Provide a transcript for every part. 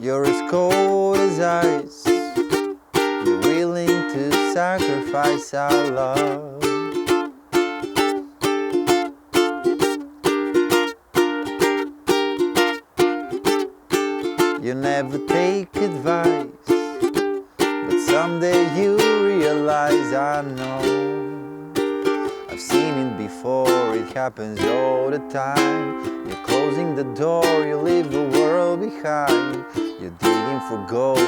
You're as cold as ice. You're willing to sacrifice our love. You never take advice, but someday you realize, I know I've seen it before, it happens all the time. You're closing the door, you leave the world behind. You're digging for gold,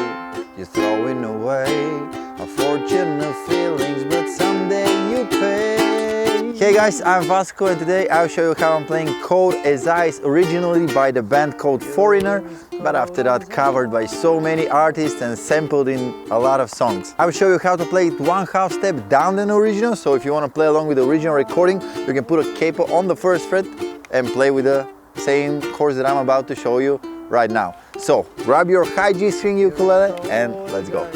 you're throwing away a fortune of feelings, but someday you pay. Hey guys, I'm Vasco and today I'll show you how I'm playing Cold as Ice, originally by the band called Foreigner, but after that covered by so many artists and sampled in a lot of songs. I'll show you how to play it 1/2 step down than original, so if you want to play along with the original recording, you can put a capo on the first fret and play with the same chords that I'm about to show you right now. So grab your high G string ukulele and let's go.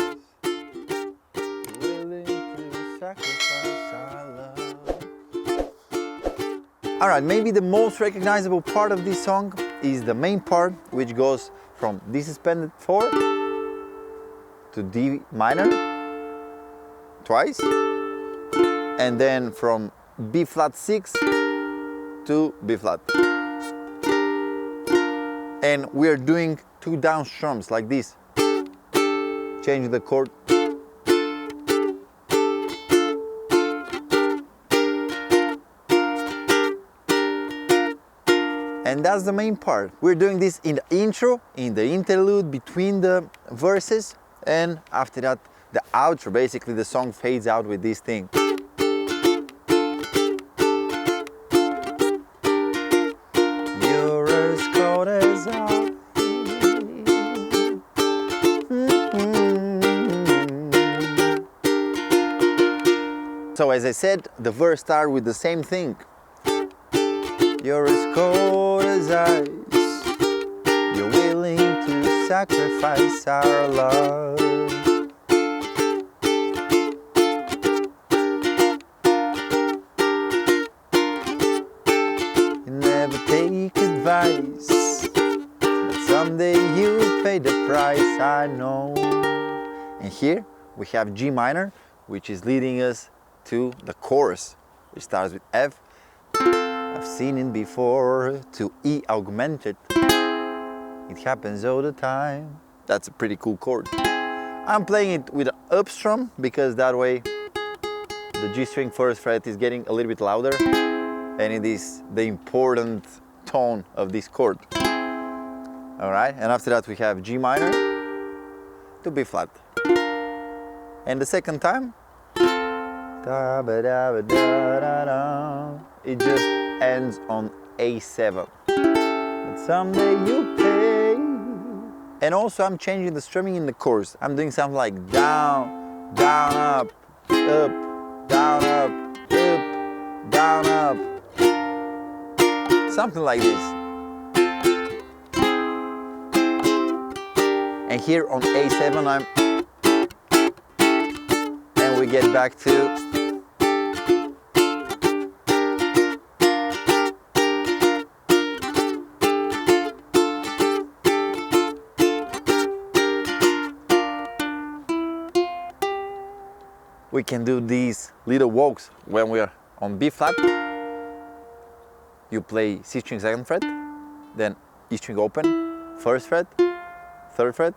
Alright, maybe the most recognizable part of this song is the main part, which goes from D suspended 4 to D minor twice, and then from B flat 6 to B flat. And we're doing 2 down strums like this. Change the chord. And that's the main part. We're doing this in the intro, in the interlude between the verses, and after that the outro, basically the song fades out with this thing. You're as cold as ice. So as I said, the verse starts with the same thing. You're as cold as ice. You're willing to sacrifice our love. You never take advice, but someday you'll pay the price, I know. And here we have G minor, which is leading us to the chorus, which starts with F. I've seen it before, to E augmented. It happens all the time. That's a pretty cool chord. I'm playing it with an up strum because that way the G string first fret is getting a little bit louder and it is the important tone of this chord. Alright, and after that we have G minor to B flat. And the second time, it just ends on A7. But someday you pay. And also I'm changing the strumming in the chorus. I'm doing something like down, down, up, up, down, up, up, down, up. Something like this. And here on A7 and we get back to we can do these little walks when we are on B flat. You play C string 2nd fret, then E string open, 1st fret, 3rd fret,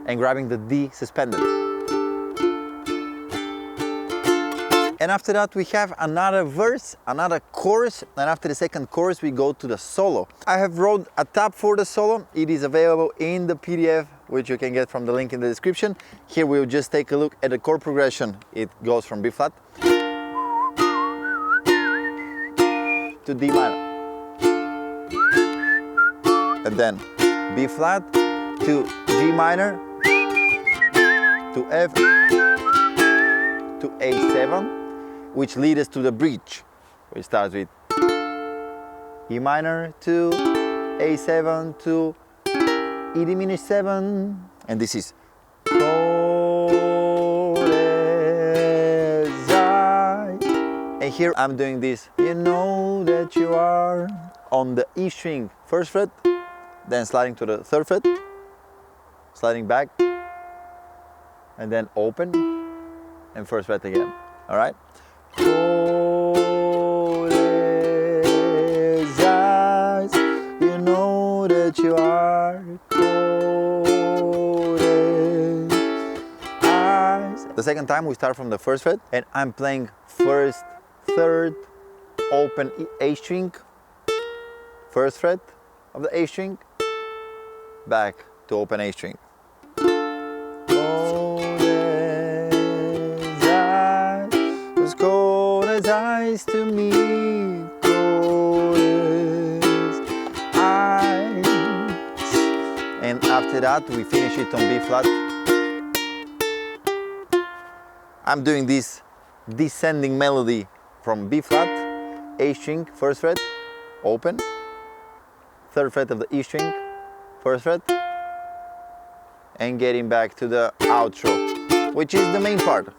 and grabbing the D suspended. And after that we have another verse, another chorus, and after the second chorus we go to the solo. I have wrote a tab for the solo. It is available in the PDF, which you can get from the link in the description. Here we'll just take a look at the chord progression. It goes from B flat to D minor, and then B flat to G minor to F to A7, which leads us to the bridge. We start with E minor to A7 to E diminished 7, and this is cold as ice. And here I'm doing this. You know that you are on the E string 1st fret, then sliding to the 3rd fret, sliding back, and then open, and first fret again. All right? Cold as ice, you know that you are cold as ice. The second time we start from the first fret, and I'm playing first, third, open A string, first fret of the A string, back to open A string. Cold as ice, as cold as ice to me, cold as ice. And after that we finish it on B flat. I'm doing this descending melody from B flat, A string, first fret, open, third fret of the E string, first fret, and getting back to the outro, which is the main part.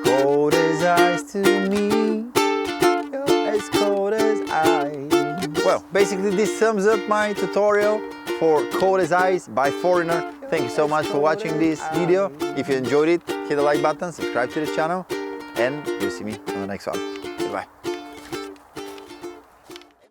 Cold as ice to me, you're as cold as ice. Well, basically this sums up my tutorial for Cold as Ice by Foreigner. Thank you so much for watching this video. If you enjoyed it, hit the like button, subscribe to the channel, and you'll see me on the next one. Goodbye.